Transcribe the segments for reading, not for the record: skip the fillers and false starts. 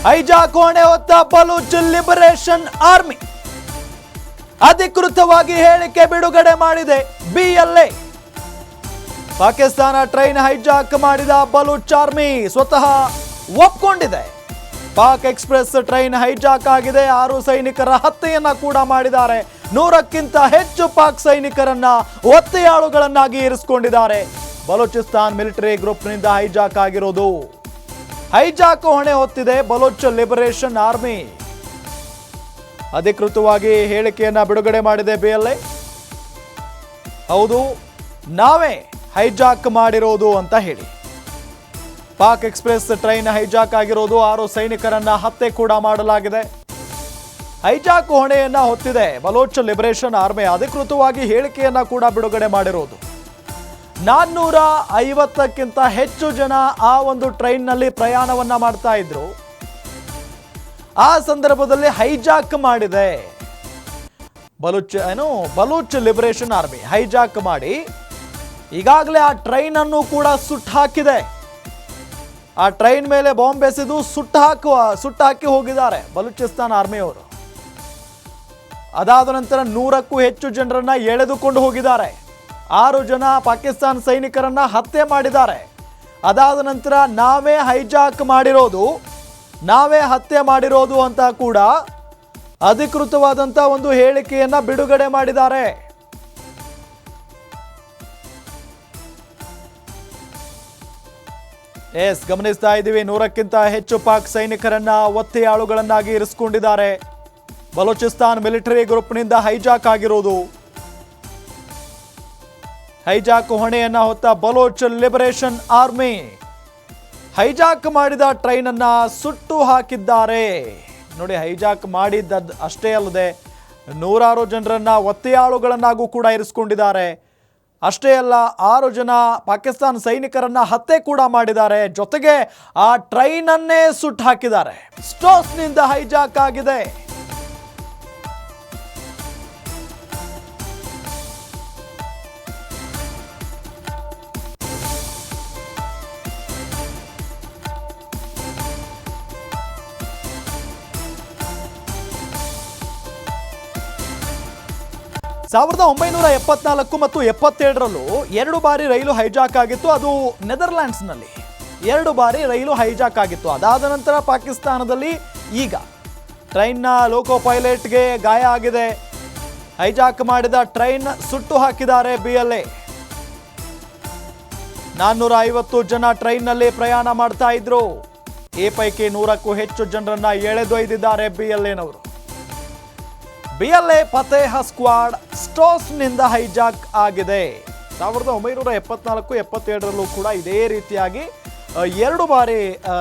Hijack ಹೊಣೆ ಹೊತ್ತ Baloch liberation army ಅಧಿಕೃತವಾಗಿ ಹೇಳಿಕೆ ಬಿಡುಗಡೆ ಮಾಡಿದೆ ಬಿಎಲ್ಎ. ಪಾಕಿಸ್ತಾನ ಟ್ರೈನ್ ಹೈಜಾಕ್ ಮಾಡಿದ ಬಲೂಚ್ ಆರ್ಮಿ ಸ್ವತಃ ಒಪ್ಕೊಂಡಿದೆ. ಪಾಕ್ ಎಕ್ಸ್ಪ್ರೆಸ್ ಟ್ರೈನ್ ಹೈಜಾಕ್ ಆಗಿದೆ. 6 ಸೈನಿಕರ ಹತ್ಯೆಯನ್ನ ಕೂಡ ಮಾಡಿದ್ದಾರೆ. 100ಕ್ಕಿಂತ ಹೆಚ್ಚು ಪಾಕ್ ಸೈನಿಕರನ್ನ ಒತ್ತೆಯಾಳುಗಳನ್ನಾಗಿ ಇರಿಸಿಕೊಂಡಿದ್ದಾರೆ. ಬಲೂಚಿಸ್ತಾನ್ ಮಿಲಿಟರಿ ಗ್ರೂಪ್ನಿಂದ ಹೈಜಾಕ್ ಆಗಿರೋದು. ಹೈಜಾಕ್ ಹೊಣೆ ಹೊತ್ತಿದೆ ಬಲೂಚ್ ಲಿಬರೇಷನ್ ಆರ್ಮಿ. ಅಧಿಕೃತವಾಗಿ ಹೇಳಿಕೆಯನ್ನ ಬಿಡುಗಡೆ ಮಾಡಿದೆ ಬಿಎಲ್ಎ. ಹೌದು, ನಾವೇ ಹೈಜಾಕ್ ಮಾಡಿರೋದು ಅಂತ ಹೇಳಿ. ಪಾಕ್ ಎಕ್ಸ್ಪ್ರೆಸ್ ಟ್ರೈನ್ ಹೈಜಾಕ್ ಆಗಿರೋದು. 6 ಸೈನಿಕರನ್ನ ಹತ್ಯೆ ಕೂಡ ಮಾಡಲಾಗಿದೆ. ಹೈಜಾಕ್ ಹೊಣೆಯನ್ನ ಹೊತ್ತಿದೆ ಬಲೂಚ್ ಲಿಬರೇಷನ್ ಆರ್ಮಿ. ಅಧಿಕೃತವಾಗಿ ಹೇಳಿಕೆಯನ್ನ ಕೂಡ ಬಿಡುಗಡೆ ಮಾಡಿರೋದು. 450ಕ್ಕಿಂತ ಹೆಚ್ಚು ಜನ ಆ ಒಂದು ಟ್ರೈನ್ನಲ್ಲಿ ಪ್ರಯಾಣವನ್ನ ಮಾಡ್ತಾ ಇದ್ರು. ಆ ಸಂದರ್ಭದಲ್ಲಿ ಹೈಜಾಕ್ ಮಾಡಿದೆ ಬಲೂಚ್ ಲಿಬರೇಷನ್ ಆರ್ಮಿ. ಹೈಜಾಕ್ ಮಾಡಿ ಈಗಾಗಲೇ ಆ ಟ್ರೈನ್ ಅನ್ನು ಕೂಡ ಸುಟ್ಟು ಹಾಕಿದೆ. ಆ ಟ್ರೈನ್ ಮೇಲೆ ಬಾಂಬ್ ಎಸೆದು ಸುಟ್ಟು ಹಾಕಿ ಹೋಗಿದ್ದಾರೆ ಬಲೂಚಿಸ್ತಾನ್ ಆರ್ಮಿಯವರು. ಅದಾದ ನಂತರ 100ಕ್ಕೂ ಹೆಚ್ಚು ಜನರನ್ನ ಎಳೆದುಕೊಂಡು ಹೋಗಿದ್ದಾರೆ. 6 ಜನ ಪಾಕಿಸ್ತಾನ ಸೈನಿಕರನ್ನ ಹತ್ಯೆ ಮಾಡಿದ್ದಾರೆ. ಅದಾದ ನಂತರ ನಾವೇ ಹೈಜಾಕ್ ಮಾಡಿರೋದು, ನಾವೇ ಹತ್ಯೆ ಮಾಡಿರೋದು ಅಂತ ಕೂಡ ಅಧಿಕೃತವಾದಂತ ಒಂದು ಹೇಳಿಕೆಯನ್ನ ಬಿಡುಗಡೆ ಮಾಡಿದ್ದಾರೆ. ಗಮನಿಸ್ತಾ ಇದ್ದೀವಿ, 100ಕ್ಕಿಂತ ಹೆಚ್ಚು ಪಾಕ್ ಸೈನಿಕರನ್ನ ಒತ್ತೆಯಾಳುಗಳನ್ನಾಗಿ ಇರಿಸಿಕೊಂಡಿದ್ದಾರೆ. ಬಲೂಚಿಸ್ತಾನ್ ಮಿಲಿಟರಿ ಗ್ರೂಪ್ನಿಂದ ಹೈಜಾಕ್ ಆಗಿರೋದು. ಹೈಜಾಕ್ ಹೊಣೆಯನ್ನ ಹೊತ್ತ ಬಲೂಚ್ ಲಿಬರೇಷನ್ ಆರ್ಮಿ ಹೈಜಾಕ್ ಮಾಡಿದ ಟ್ರೈನ್ ಅನ್ನ ಸುಟ್ಟು ಹಾಕಿದ್ದಾರೆ. ನೋಡಿ, ಹೈಜಾಕ್ ಮಾಡಿದ್ದ ಅಷ್ಟೇ ಅಲ್ಲದೆ 100 ಜನರನ್ನ ಒತ್ತೆಯಾಳುಗಳನ್ನಾಗೂ ಕೂಡ ಇರಿಸಿಕೊಂಡಿದ್ದಾರೆ. ಅಷ್ಟೇ ಅಲ್ಲ, 6 ಜನ ಪಾಕಿಸ್ತಾನ ಸೈನಿಕರನ್ನ ಹತ್ಯೆ ಕೂಡ ಮಾಡಿದ್ದಾರೆ. ಜೊತೆಗೆ ಆ ಟ್ರೈನ್ ಅನ್ನೇ ಸುಟ್ಟು ಹಾಕಿದ್ದಾರೆ. ಸ್ಟೋಸ್ನಿಂದ ಹೈಜಾಕ್ ಆಗಿದೆ. ಸಾವಿರದ 1974 ಮತ್ತು 77ರಲ್ಲೂ 2 ಬಾರಿ ರೈಲು ಹೈಜಾಕ್ ಆಗಿತ್ತು. ಅದು ನೆದರ್ಲ್ಯಾಂಡ್ಸ್ನಲ್ಲಿ 2 ಬಾರಿ ರೈಲು ಹೈಜಾಕ್ ಆಗಿತ್ತು. ಅದಾದ ನಂತರ ಪಾಕಿಸ್ತಾನದಲ್ಲಿ ಈಗ ಟ್ರೈನ್ನ ಲೋಕೋ ಪೈಲಟ್ಗೆ ಗಾಯ ಆಗಿದೆ. ಹೈಜಾಕ್ ಮಾಡಿದ ಟ್ರೈನ್ ಸುಟ್ಟು ಹಾಕಿದ್ದಾರೆ ಬಿಎಲ್ಎ. 450 ಜನ ಟ್ರೈನ್ನಲ್ಲಿ ಪ್ರಯಾಣ ಮಾಡ್ತಾ ಇದ್ರು. ಈ ಪೈಕಿ 100ಕ್ಕೂ ಹೆಚ್ಚು ಜನರನ್ನ ಎಳೆದೊಯ್ದಿದ್ದಾರೆ ಬಿಎಲ್ಎನವರು. ಬಿಎಲ್ಎ ಫತೇಹ ಸ್ಕ್ವಾಡ್ ಸ್ಟೋಸ್ನಿಂದ ಹೈಜಾಕ್ ಆಗಿದೆ. 1974, 77ರಲ್ಲೂ ಕೂಡ ಇದೇ ರೀತಿಯಾಗಿ 2 ಬಾರಿ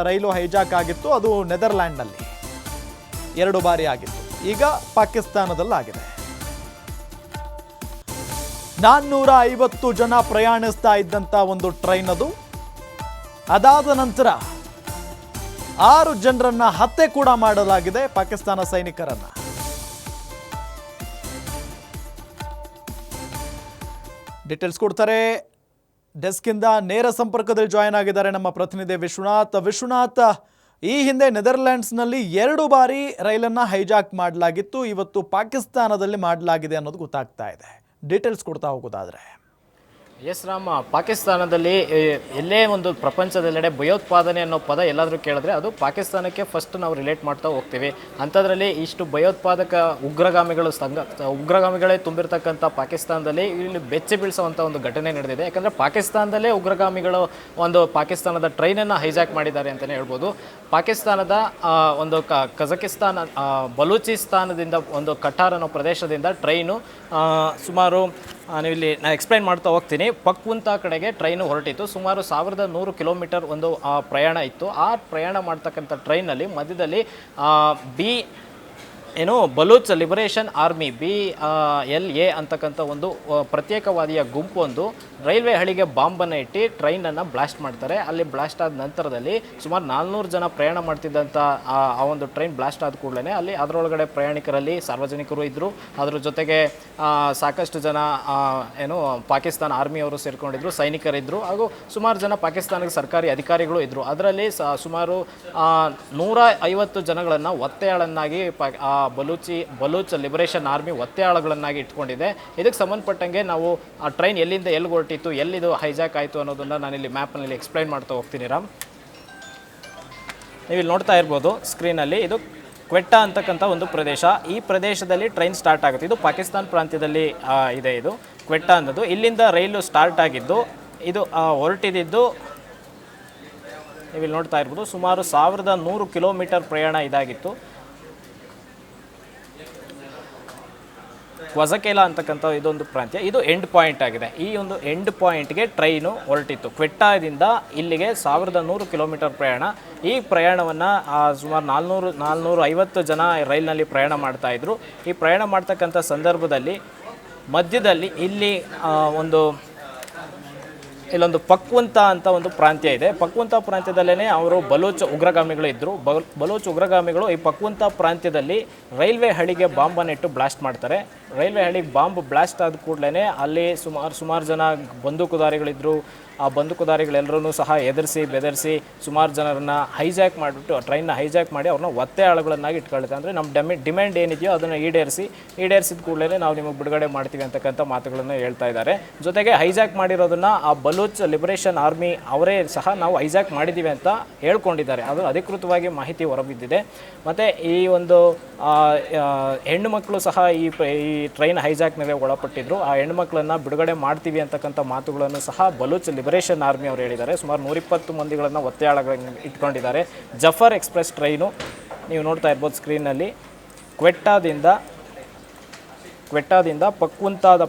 ರೈಲು ಹೈಜಾಕ್ ಆಗಿತ್ತು. ಅದು ನೆದರ್ಲ್ಯಾಂಡ್ನಲ್ಲಿ 2 ಬಾರಿ ಆಗಿತ್ತು. ಈಗ ಪಾಕಿಸ್ತಾನದಲ್ಲಾಗಿದೆ. 450 ಜನ ಪ್ರಯಾಣಿಸ್ತಾ ಇದ್ದಂಥ ಒಂದು ಟ್ರೈನ್ ಅದು. ಅದಾದ ನಂತರ 6 ಜನರನ್ನ ಹತ್ಯೆ ಕೂಡ ಮಾಡಲಾಗಿದೆ ಪಾಕಿಸ್ತಾನ ಸೈನಿಕರನ್ನ. ಡೀಟೇಲ್ಸ್ ಕೊಡ್ತಾರೆ. ಡೆಸ್ಕಿಂದ ನೇರ ಸಂಪರ್ಕದಲ್ಲಿ ಜಾಯ್ನ್ ಆಗಿದ್ದಾರೆ ನಮ್ಮ ಪ್ರತಿನಿಧಿ ವಿಶ್ವನಾಥ್. ಈ ಹಿಂದೆ ನೆದರ್ಲ್ಯಾಂಡ್ಸ್ನಲ್ಲಿ 2 ಬಾರಿ ರೈಲನ್ನು ಹೈಜಾಕ್ ಮಾಡಲಾಗಿತ್ತು. ಇವತ್ತು ಪಾಕಿಸ್ತಾನದಲ್ಲಿ ಮಾಡಲಾಗಿದೆ ಅನ್ನೋದು ಗೊತ್ತಾಗ್ತಾ ಇದೆ. ಡೀಟೇಲ್ಸ್ ಕೊಡ್ತಾ ಹೋಗೋದಾದ್ರೆ. ಎಸ್ ರಾಮ್, ಪಾಕಿಸ್ತಾನದಲ್ಲಿ ಎಲ್ಲೇ ಒಂದು ಪ್ರಪಂಚದೆಲ್ಲೆಡೆ ಭಯೋತ್ಪಾದನೆ ಅನ್ನೋ ಪದ ಎಲ್ಲಾದರೂ ಕೇಳಿದ್ರೆ ಅದು ಪಾಕಿಸ್ತಾನಕ್ಕೆ ಫಸ್ಟ್ ನಾವು ರಿಲೇಟ್ ಮಾಡ್ತಾ ಹೋಗ್ತೀವಿ. ಅಂಥದ್ರಲ್ಲಿ ಇಷ್ಟು ಭಯೋತ್ಪಾದಕ ಉಗ್ರಗಾಮಿಗಳೇ ತುಂಬಿರ್ತಕ್ಕಂಥ ಪಾಕಿಸ್ತಾನದಲ್ಲಿ ಇಲ್ಲಿ ಬೆಚ್ಚಿ ಬೀಳಿಸುವಂಥ ಒಂದು ಘಟನೆ ನಡೆದಿದೆ. ಯಾಕಂದರೆ ಪಾಕಿಸ್ತಾನದಲ್ಲೇ ಉಗ್ರಗಾಮಿಗಳು ಪಾಕಿಸ್ತಾನದ ಟ್ರೈನನ್ನು ಹೈಜಾಕ್ ಮಾಡಿದ್ದಾರೆ ಅಂತಲೇ ಹೇಳ್ಬೋದು. ಪಾಕಿಸ್ತಾನದ ಒಂದು ಕಜಕಿಸ್ತಾನ ಬಲೂಚಿಸ್ತಾನದಿಂದ ಒಂದು ಕಟಾರ್ ಅನ್ನೋ ಪ್ರದೇಶದಿಂದ ಟ್ರೈನು ಸುಮಾರು ನಾನಿಲ್ಲಿ ಎಕ್ಸ್ಪ್ಲೈನ್ ಮಾಡ್ತಾ ಹೋಗ್ತೀನಿ. ಪಕ್ವಂತ ಕಡೆಗೆ ಟ್ರೈನು ಹೊರಟಿತ್ತು. ಸುಮಾರು 1100 ಕಿಲೋಮೀಟರ್ ಒಂದು ಪ್ರಯಾಣ ಇತ್ತು. ಆ ಪ್ರಯಾಣ ಮಾಡ್ತಕ್ಕಂಥ ಟ್ರೈನಲ್ಲಿ ಮಧ್ಯದಲ್ಲಿ ಏನು ಬಲೂಚ್ ಲಿಬರೇಷನ್ ಆರ್ಮಿ BLA ಅಂತಕ್ಕಂಥ ಒಂದು ಪ್ರತ್ಯೇಕವಾದಿಯ ಗುಂಪು ಒಂದು ರೈಲ್ವೆ ಹಳಿಗೆ ಬಾಂಬನ್ನು ಇಟ್ಟು ಟ್ರೈನನ್ನು ಬ್ಲಾಸ್ಟ್ ಮಾಡ್ತಾರೆ. ಅಲ್ಲಿ ಬ್ಲಾಸ್ಟ್ ಆದ ನಂತರದಲ್ಲಿ ಸುಮಾರು 400 ಜನ ಪ್ರಯಾಣ ಮಾಡ್ತಿದ್ದಂಥ ಆ ಒಂದು ಟ್ರೈನ್ ಬ್ಲಾಸ್ಟ್ ಆದ ಕೂಡಲೇ ಅಲ್ಲಿ ಅದರೊಳಗಡೆ ಪ್ರಯಾಣಿಕರಲ್ಲಿ ಸಾರ್ವಜನಿಕರು ಇದ್ದರು. ಅದ್ರ ಜೊತೆಗೆ ಸಾಕಷ್ಟು ಜನ ಏನು ಪಾಕಿಸ್ತಾನ ಆರ್ಮಿಯವರು ಸೇರ್ಕೊಂಡಿದ್ರು, ಸೈನಿಕರಿದ್ದರು, ಹಾಗೂ ಸುಮಾರು ಜನ ಪಾಕಿಸ್ತಾನದ ಸರ್ಕಾರಿ ಅಧಿಕಾರಿಗಳು ಇದ್ದರು. ಅದರಲ್ಲಿ ಸುಮಾರು 150 ಜನಗಳನ್ನು ಒತ್ತೆಯಾಳನ್ನಾಗಿ ಬಲೂಚ್ ಲಿಬರೇಷನ್ ಆರ್ಮಿ ಒತ್ತೆಯಾಳುಗಳನ್ನಾಗಿ ಇಟ್ಕೊಂಡಿದೆ. ಇದಕ್ಕೆ ಸಂಬಂಧಪಟ್ಟಂಗೆ ನಾವು ಆ ಟ್ರೈನ್ ಎಲ್ಲಿಂದ ಎಲ್ಲಿಗೆ ಹೊರಟಿತ್ತು, ಎಲ್ಲಿದು ಹೈಜಾಕ್ ಆಯಿತು ಅನ್ನೋದನ್ನು ನಾನಿಲ್ಲಿ ಮ್ಯಾಪ್ನಲ್ಲಿ ಎಕ್ಸ್ಪ್ಲೈನ್ ಮಾಡ್ತಾ ಹೋಗ್ತೀನಿ ರಾಮ್. ನೀವು ಇಲ್ಲಿ ನೋಡ್ತಾ ಇರ್ಬೋದು ಸ್ಕ್ರೀನಲ್ಲಿ, ಇದು ಕ್ವೆಟ್ಟಾ ಅಂತಕ್ಕಂಥ ಒಂದು ಪ್ರದೇಶ. ಈ ಪ್ರದೇಶದಲ್ಲಿ ಟ್ರೈನ್ ಸ್ಟಾರ್ಟ್ ಆಗುತ್ತೆ. ಇದು ಪಾಕಿಸ್ತಾನ ಪ್ರಾಂತ್ಯದಲ್ಲಿ ಇದೆ. ಇದು ಕ್ವೆಟ್ಟಾ ಅನ್ನೋದು ಇಲ್ಲಿಂದ ರೈಲು ಸ್ಟಾರ್ಟ್ ಆಗಿದ್ದು, ಇದು ಹೊರಟಿದ್ದು ನೀವು ಇಲ್ಲಿ ನೋಡ್ತಾ ಇರ್ಬೋದು ಸುಮಾರು 1100 ಕಿಲೋಮೀಟರ್ ಪ್ರಯಾಣ ಇದಾಗಿತ್ತು. ಕ್ವಜಕೇಲಾ ಅಂತಕ್ಕಂಥ ಇದೊಂದು ಪ್ರಾಂತ್ಯ, ಇದು ಎಂಡ್ ಪಾಯಿಂಟ್ ಆಗಿದೆ. ಈ ಒಂದು ಎಂಡ್ ಪಾಯಿಂಟ್ಗೆ ಟ್ರೈನು ಹೊರಟಿತ್ತು. ಕ್ವೆಟ್ಟಾದಿಂದ ಇಲ್ಲಿಗೆ 1100 ಕಿಲೋಮೀಟರ್ ಪ್ರಯಾಣ. ಈ ಪ್ರಯಾಣವನ್ನು ಸುಮಾರು 450 ಜನ ರೈಲಿನಲ್ಲಿ ಪ್ರಯಾಣ ಮಾಡ್ತಾಯಿದ್ರು. ಈ ಪ್ರಯಾಣ ಮಾಡ್ತಕ್ಕಂಥ ಸಂದರ್ಭದಲ್ಲಿ ಮಧ್ಯದಲ್ಲಿ ಇಲ್ಲೊಂದು ಪಕ್ವಂತ ಅಂತ ಒಂದು ಪ್ರಾಂತ್ಯ ಇದೆ. ಪಕ್ವಂತ ಪ್ರಾಂತ್ಯದಲ್ಲೇ ಅವರು ಬಲೂಚ್ ಉಗ್ರಗಾಮಿಗಳು ಇದ್ದರು. ಬಲೂಚ್ ಉಗ್ರಗಾಮಿಗಳು ಈ ಪಕ್ವಂತ ಪ್ರಾಂತ್ಯದಲ್ಲಿ ರೈಲ್ವೆ ಹಳಿಗೆ ಬಾಂಬನ್ನು ಇಟ್ಟು ಬ್ಲಾಸ್ಟ್ ಮಾಡ್ತಾರೆ. ರೈಲ್ವೆ ಹಳಿಗೆ ಬಾಂಬ್ ಬ್ಲಾಸ್ಟ್ ಆದ ಕೂಡಲೇ ಅಲ್ಲಿ ಸುಮಾರು ಜನ ಬಂದೂಕುದಾರಿಗಳಿದ್ದರು. ಆ ಬಂದೂಕುದಾರಿಗಳೆಲ್ಲರೂ ಸಹ ಬೆದರಿಸಿ ಸುಮಾರು ಜನರನ್ನು ಹೈಜಾಕ್ ಮಾಡಿಬಿಟ್ಟು ಟ್ರೈನ್ನ ಹೈಜಾಕ್ ಮಾಡಿ ಅವ್ರನ್ನ ಒತ್ತೆ ಆಳುಗಳನ್ನಾಗಿ ಇಟ್ಕೊಳ್ತಾರೆ. ಅಂದರೆ ನಮ್ಮ ಡಿಮ್ಯಾಂಡ್ ಏನಿದೆಯೋ ಅದನ್ನು ಈಡೇರಿಸಿದ ಕೂಡಲೇ ನಾವು ನಿಮಗೆ ಬಿಡುಗಡೆ ಮಾಡ್ತೀವಿ ಅಂತಕ್ಕಂಥ ಮಾತುಗಳನ್ನು ಹೇಳ್ತಾ ಇದ್ದಾರೆ. ಜೊತೆಗೆ ಹೈಜಾಕ್ ಮಾಡಿರೋದನ್ನು ಆ ಬಲೂಚ್ ಲಿಬರೇಷನ್ ಆರ್ಮಿ ಅವರೇ ಸಹ ನಾವು ಹೈಜಾಕ್ ಮಾಡಿದ್ದೀವಿ ಅಂತ ಹೇಳ್ಕೊಂಡಿದ್ದಾರೆ. ಅದು ಅಧಿಕೃತವಾಗಿ ಮಾಹಿತಿ ಹೊರಬಿದ್ದಿದೆ. ಮತ್ತು ಈ ಒಂದು ಹೆಣ್ಣು ಮಕ್ಕಳು ಸಹ ಈ ಟ್ರೈನ್ ಹೈಜಾಕ್ನಲ್ಲಿ ಒಳಪಟ್ಟಿದ್ರು. ಆ ಹೆಣ್ಣು ಮಕ್ಕಳನ್ನು ಬಿಡುಗಡೆ ಮಾಡ್ತೀವಿ ಅಂತಕ್ಕಂಥ ಮಾತುಗಳನ್ನು ಸಹ ಬಲೂಚ್ ಲಿಬರೇಷನ್ ಆರ್ಮಿ ಅವರು ಹೇಳಿದ್ದಾರೆ. ಸುಮಾರು 120 ಮಂದಿಗಳನ್ನು ಒತ್ತೆಯಾಳಗಳನ್ನು ಇಟ್ಕೊಂಡಿದ್ದಾರೆ. ಜಫರ್ ಎಕ್ಸ್ಪ್ರೆಸ್ ಟ್ರೈನು ನೀವು ನೋಡ್ತಾ ಇರ್ಬೋದು ಸ್ಕ್ರೀನಲ್ಲಿ, ಕ್ವೆಟ್ಟಾದಿಂದ ಪಕ್ವಂತಾದ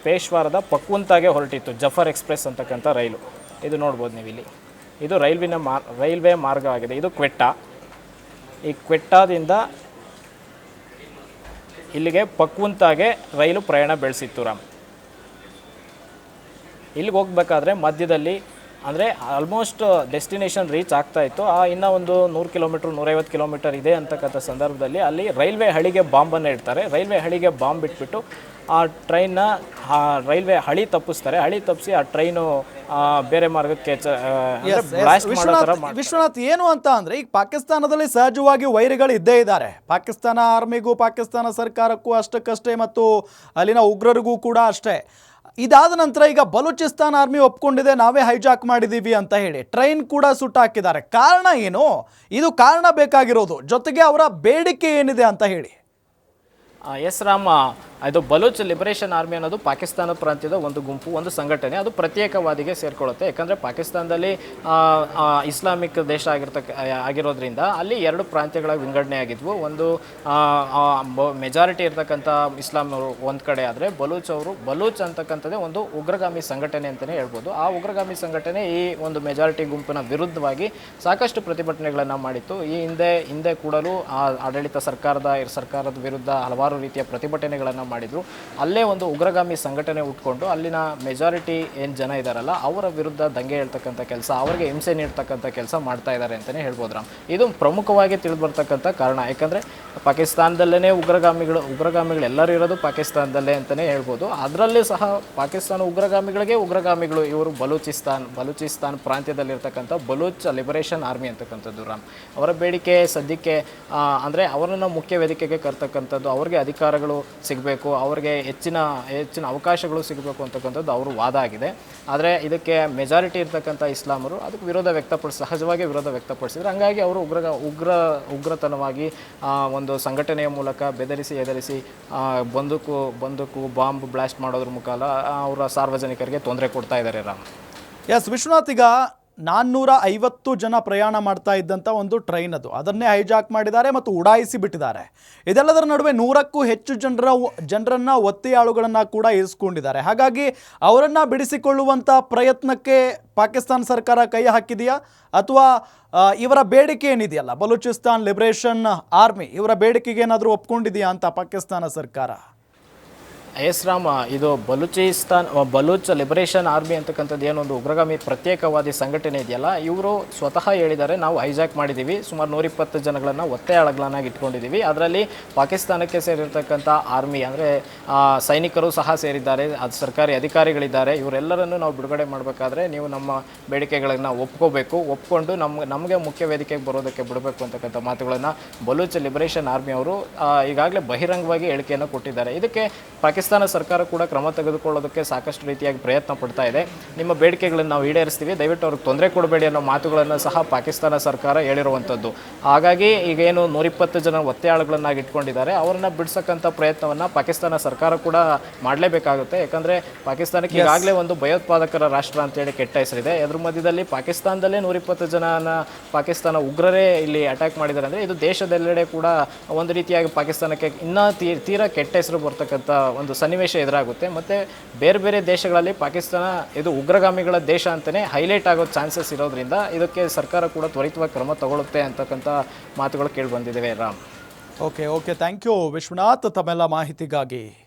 ಪೇಶ್ವಾರದ ಪಕ್ವಂತಾಗೆ ಹೊರಟಿತ್ತು ಜಫರ್ ಎಕ್ಸ್ಪ್ರೆಸ್ ಅಂತಕ್ಕಂಥ ರೈಲು. ಇದು ನೋಡ್ಬೋದು ನೀವು ಇಲ್ಲಿ, ಇದು ರೈಲ್ವೆ ಮಾರ್ಗ ಆಗಿದೆ. ಇದು ಕ್ವೆಟ್ಟಾ. ಈ ಕ್ವೆಟ್ಟಾದಿಂದ ಇಲ್ಲಿಗೆ ಪಕ್ವಂತಾಗೆ ರೈಲು ಪ್ರಯಾಣ ಬೆಳೆಸಿತ್ತು ರಾಮ್. ಇಲ್ಲಿಗೆ ಹೋಗಬೇಕಾದ್ರೆ ಮಧ್ಯದಲ್ಲಿ ಅಂದರೆ ಆಲ್ಮೋಸ್ಟ್ ಡೆಸ್ಟಿನೇಷನ್ ರೀಚ್ ಆಗ್ತಾ ಇತ್ತು. ಇನ್ನೂ ಒಂದು 100 ಕಿಲೋಮೀಟ್ರ್ 150 ಕಿಲೋಮೀಟರ್ ಇದೆ ಅಂತಕ್ಕಂಥ ಸಂದರ್ಭದಲ್ಲಿ ಅಲ್ಲಿ ರೈಲ್ವೆ ಹಳಿಗೆ ಬಾಂಬನ್ನು ಇಡ್ತಾರೆ. ರೈಲ್ವೆ ಹಳಿಗೆ ಬಾಂಬ್ ಬಿಟ್ಬಿಟ್ಟು ಆ ಟ್ರೈನ್ನ ರೈಲ್ವೆ ಹಳಿ ತಪ್ಪಿಸ್ತಾರೆ. ಹಳಿ ತಪ್ಪಿಸಿ ಆ ಟ್ರೈನು ಬೇರೆ ಮಾರ್ಗಕ್ಕೆ ಬ್ಲಾಸ್ಟ್ ಮಾಡೋ ಥರ ವಿಶ್ವನಾಥ್, ಏನು ಅಂತ ಅಂದರೆ ಈಗ ಪಾಕಿಸ್ತಾನದಲ್ಲಿ ಸಹಜವಾಗಿ ವೈರಿಗಳು ಇದ್ದೇ ಇದ್ದಾರೆ. ಪಾಕಿಸ್ತಾನ ಆರ್ಮಿಗೂ ಪಾಕಿಸ್ತಾನ ಸರ್ಕಾರಕ್ಕೂ ಅಷ್ಟಕ್ಕಷ್ಟೇ, ಮತ್ತು ಅಲ್ಲಿನ ಉಗ್ರರಿಗೂ ಕೂಡ ಅಷ್ಟೇ. ಇದಾದ ನಂತರ ಈಗ ಬಲೂಚಿಸ್ತಾನ್ ಆರ್ಮಿ ಒಪ್ಕೊಂಡಿದೆ, ನಾವೇ ಹೈಜಾಕ್ ಮಾಡಿದ್ದೀವಿ ಅಂತ ಹೇಳಿ ಟ್ರೈನ್ ಕೂಡ ಸುಟ್ಟಾಕಿದ್ದಾರೆ. ಕಾರಣ ಏನು? ಇದು ಕಾರಣ ಬೇಕಾಗಿರೋದು, ಜೊತೆಗೆ ಅವರ ಬೇಡಿಕೆ ಏನಿದೆ ಅಂತ ಹೇಳಿ. ಎಸ್ ರಾಮ, ಅದು ಬಲೂಚ್ ಲಿಬರೇಷನ್ ಆರ್ಮಿ ಅನ್ನೋದು ಪಾಕಿಸ್ತಾನ ಪ್ರಾಂತ್ಯದ ಒಂದು ಗುಂಪು, ಒಂದು ಸಂಘಟನೆ. ಅದು ಪ್ರತ್ಯೇಕವಾದಿಗೆ ಸೇರಿಕೊಳ್ಳುತ್ತೆ. ಯಾಕಂದರೆ ಪಾಕಿಸ್ತಾನದಲ್ಲಿ ಇಸ್ಲಾಮಿಕ್ ದೇಶ ಆಗಿರೋದ್ರಿಂದ ಅಲ್ಲಿ 2 ಪ್ರಾಂತ್ಯಗಳಾಗಿ ವಿಂಗಡಣೆ ಆಗಿದ್ವು. ಒಂದು ಮೆಜಾರಿಟಿ ಇರ್ತಕ್ಕಂಥ ಇಸ್ಲಾಂ ಅವರು ಒಂದು ಕಡೆ ಆದರೆ, ಬಲೂಚ್ ಅಂತಕ್ಕಂಥದ್ದೇ ಒಂದು ಉಗ್ರಗಾಮಿ ಸಂಘಟನೆ ಅಂತಲೇ ಹೇಳ್ಬೋದು. ಆ ಉಗ್ರಗಾಮಿ ಸಂಘಟನೆ ಈ ಒಂದು ಮೆಜಾರಿಟಿ ಗುಂಪಿನ ವಿರುದ್ಧವಾಗಿ ಸಾಕಷ್ಟು ಪ್ರತಿಭಟನೆಗಳನ್ನು ಮಾಡಿತ್ತು. ಈ ಹಿಂದೆ ಕೂಡಲೂ ಆಡಳಿತ ಸರ್ಕಾರದ ವಿರುದ್ಧ ಹಲವಾರು ರೀತಿಯ ಪ್ರತಿಭಟನೆಗಳನ್ನು ಮಾಡಿದ್ರು. ಅಲ್ಲೇ ಒಂದು ಉಗ್ರಗಾಮಿ ಸಂಘಟನೆ ಉಟ್ಕೊಂಡು ಅಲ್ಲಿನ ಮೆಜಾರಿಟಿ ಏನು ಜನ ಇದ್ದಾರಲ್ಲ ಅವರ ವಿರುದ್ಧ ದಂಗೆ ಹೇಳ್ತಕ್ಕಂಥ ಕೆಲಸ, ಅವರಿಗೆ ಹಿಂಸೆ ನೀಡ್ತಕ್ಕಂಥ ಕೆಲಸ ಮಾಡ್ತಾ ಇದ್ದಾರೆ ಅಂತಲೇ ಹೇಳ್ಬೋದು ರಾಮ್. ಇದು ಪ್ರಮುಖವಾಗಿ ತಿಳಿದು ಬರ್ತಕ್ಕಂಥ ಕಾರಣ. ಯಾಕಂದರೆ ಪಾಕಿಸ್ತಾನದಲ್ಲೇ ಉಗ್ರಗಾಮಿಗಳು ಎಲ್ಲರೂ ಇರೋದು ಪಾಕಿಸ್ತಾನದಲ್ಲೇ ಅಂತಲೇ ಹೇಳ್ಬೋದು. ಅದರಲ್ಲೂ ಸಹ ಪಾಕಿಸ್ತಾನ ಉಗ್ರಗಾಮಿಗಳು ಇವರು ಬಲೂಚಿಸ್ತಾನ್ ಪ್ರಾಂತ್ಯದಲ್ಲಿರ್ತಕ್ಕಂಥ ಬಲೂಚ್ ಲಿಬರೇಷನ್ ಆರ್ಮಿ ಅಂತಕ್ಕಂಥದ್ದು ರಾಮ್. ಅವರ ಬೇಡಿಕೆ ಸದ್ಯಕ್ಕೆ ಅಂದರೆ ಅವರನ್ನು ಮುಖ್ಯ ವೇದಿಕೆಗೆ ಕರ್ತಕ್ಕಂಥದ್ದು, ಅವ್ರಿಗೆ ಅಧಿಕಾರಗಳು ಸಿಗಬೇಕು, ಅವ್ರಿಗೆ ಹೆಚ್ಚಿನ ಅವಕಾಶಗಳು ಸಿಗಬೇಕು ಅಂತಕ್ಕಂಥದ್ದು ಅವ್ರ ವಾದ ಆಗಿದೆ. ಆದರೆ ಇದಕ್ಕೆ ಮೆಜಾರಿಟಿ ಇರ್ತಕ್ಕಂಥ ಇಸ್ಲಾಮರು ಅದಕ್ಕೆ ಸಹಜವಾಗಿ ವಿರೋಧ ವ್ಯಕ್ತಪಡಿಸಿದ್ರು. ಹಂಗಾಗಿ ಅವರು ಉಗ್ರತನವಾಗಿ ಒಂದು ಸಂಘಟನೆಯ ಮೂಲಕ ಎದರಿಸಿ ಬಂದೂಕು ಬಾಂಬ್ ಬ್ಲಾಸ್ಟ್ ಮಾಡೋದ್ರ ಮುಖಾಂತರ ಅವರ ಸಾರ್ವಜನಿಕರಿಗೆ ತೊಂದರೆ ಕೊಡ್ತಾ ಇದ್ದಾರೆ ರಾಮ್. ಎಸ್ ವಿಶ್ವನಾಥ್, ಈಗ 450 ಜನ ಪ್ರಯಾಣ ಮಾಡ್ತಾ ಇದ್ದಂಥ ಒಂದು ಟ್ರೈನ್ ಅದು, ಅದನ್ನೇ ಹೈಜಾಕ್ ಮಾಡಿದ್ದಾರೆ ಮತ್ತು ಉಡಾಯಿಸಿ ಬಿಟ್ಟಿದ್ದಾರೆ. ಇದೆಲ್ಲದರ ನಡುವೆ 100ಕ್ಕೂ ಹೆಚ್ಚು ಜನರನ್ನು ಒತ್ತೆಯಾಳುಗಳನ್ನು ಕೂಡ ಇರಿಸ್ಕೊಂಡಿದ್ದಾರೆ. ಹಾಗಾಗಿ ಅವರನ್ನು ಬಿಡಿಸಿಕೊಳ್ಳುವಂಥ ಪ್ರಯತ್ನಕ್ಕೆ ಪಾಕಿಸ್ತಾನ ಸರ್ಕಾರ ಕೈ ಹಾಕಿದೆಯಾ, ಅಥವಾ ಇವರ ಬೇಡಿಕೆ ಏನಿದೆಯಲ್ಲ ಬಲೂಚಿಸ್ತಾನ್ ಲಿಬರೇಷನ್ ಆರ್ಮಿ, ಇವರ ಬೇಡಿಕೆಗೆ ಏನಾದರೂ ಒಪ್ಕೊಂಡಿದೆಯಾ ಅಂತ ಪಾಕಿಸ್ತಾನ ಸರ್ಕಾರ? ಎಸ್ ರಾಮ, ಇದು ಬಲೂಚ್ ಲಿಬರೇಷನ್ ಆರ್ಮಿ ಅಂತಕ್ಕಂಥದ್ದು ಏನೊಂದು ಉಗ್ರಗಾಮಿ ಪ್ರತ್ಯೇಕವಾದಿ ಸಂಘಟನೆ ಇದೆಯಲ್ಲ, ಇವರು ಸ್ವತಃ ಹೇಳಿದ್ದಾರೆ, ನಾವು ಹೈಜಾಕ್ ಮಾಡಿದ್ದೀವಿ, ಸುಮಾರು 120 ಜನಗಳನ್ನು ಒತ್ತೆಯಾಳುಗಳನ್ನಾಗಿ ಇಟ್ಕೊಂಡಿದ್ದೀವಿ. ಅದರಲ್ಲಿ ಪಾಕಿಸ್ತಾನಕ್ಕೆ ಸೇರಿರ್ತಕ್ಕಂಥ ಆರ್ಮಿ ಅಂದರೆ ಸೈನಿಕರು ಸಹ ಸೇರಿದ್ದಾರೆ, ಅದು ಸರ್ಕಾರಿ ಅಧಿಕಾರಿಗಳಿದ್ದಾರೆ. ಇವರೆಲ್ಲರನ್ನು ನಾವು ಬಿಡುಗಡೆ ಮಾಡಬೇಕಾದ್ರೆ ನೀವು ನಮ್ಮ ಬೇಡಿಕೆಗಳನ್ನು ಒಪ್ಕೊಂಡು ನಮಗೆ ಮುಖ್ಯ ವೇದಿಕೆಗೆ ಬರೋದಕ್ಕೆ ಬಿಡಬೇಕು ಅಂತಕ್ಕಂಥ ಮಾತುಗಳನ್ನು ಬಲೂಚ್ ಲಿಬರೇಷನ್ ಆರ್ಮಿ ಅವರು ಈಗಾಗಲೇ ಬಹಿರಂಗವಾಗಿ ಹೇಳಿಕೆಯನ್ನು ಕೊಟ್ಟಿದ್ದಾರೆ. ಇದಕ್ಕೆ ಪಾಕಿಸ್ತಾನ ಸರ್ಕಾರ ಕೂಡ ಕ್ರಮ ತೆಗೆದುಕೊಳ್ಳೋದಕ್ಕೆ ಸಾಕಷ್ಟು ರೀತಿಯಾಗಿ ಪ್ರಯತ್ನ ಪಡ್ತಾ ಇದೆ. ನಿಮ್ಮ ಬೇಡಿಕೆಗಳನ್ನು ನಾವು ಈಡೇರಿಸ್ತೀವಿ, ದಯವಿಟ್ಟು ಅವ್ರಿಗೆ ತೊಂದರೆ ಕೊಡಬೇಡಿ ಅನ್ನೋ ಮಾತುಗಳನ್ನು ಸಹ ಪಾಕಿಸ್ತಾನ ಸರ್ಕಾರ ಹೇಳಿರುವಂಥದ್ದು. ಹಾಗಾಗಿ ಈಗೇನು 120 ಜನ ಒತ್ತೆಯಾಳುಗಳನ್ನಾಗಿ ಇಟ್ಕೊಂಡಿದ್ದಾರೆ, ಅವರನ್ನು ಬಿಡಿಸಕ್ಕಂಥ ಪ್ರಯತ್ನವನ್ನು ಪಾಕಿಸ್ತಾನ ಸರ್ಕಾರ ಕೂಡ ಮಾಡಲೇಬೇಕಾಗುತ್ತೆ. ಯಾಕಂದರೆ ಪಾಕಿಸ್ತಾನಕ್ಕೆ ಈಗಾಗಲೇ ಒಂದು ಭಯೋತ್ಪಾದಕರ ರಾಷ್ಟ್ರ ಅಂತೇಳಿ ಕೆಟ್ಟ ಹೆಸರಿದೆ. ಅದ್ರ ಮಧ್ಯದಲ್ಲಿ ಪಾಕಿಸ್ತಾನದಲ್ಲೇ 120 ಜನನ ಪಾಕಿಸ್ತಾನ ಉಗ್ರರೇ ಇಲ್ಲಿ ಅಟ್ಯಾಕ್ ಮಾಡಿದ್ದಾರೆ ಅಂದರೆ ಇದು ದೇಶದೆಲ್ಲೆಡೆ ಕೂಡ ಒಂದು ರೀತಿಯಾಗಿ ಪಾಕಿಸ್ತಾನಕ್ಕೆ ಇನ್ನೂ ತೀರಾ ಕೆಟ್ಟ ಹೆಸರು ಬರ್ತಕ್ಕಂಥ ಒಂದು ಸನ್ನಿವೇಶ ಎದುರಾಗುತ್ತೆ. ಮತ್ತು ಬೇರೆ ಬೇರೆ ದೇಶಗಳಲ್ಲಿ ಪಾಕಿಸ್ತಾನ ಇದು ಉಗ್ರಗಾಮಿಗಳ ದೇಶ ಅಂತಲೇ ಹೈಲೈಟ್ ಆಗೋ ಚಾನ್ಸಸ್ ಇರೋದ್ರಿಂದ ಇದಕ್ಕೆ ಸರ್ಕಾರ ಕೂಡ ತ್ವರಿತವಾಗಿ ಕ್ರಮ ತಗೊಳ್ಳುತ್ತೆ ಅಂತಕ್ಕಂಥ ಮಾತುಗಳು ಕೇಳಿ ಬಂದಿದ್ದೇವೆ Ram. Okay, thank you Vishwanath ತಮ್ಮೆಲ್ಲ ಮಾಹಿತಿಗಾಗಿ.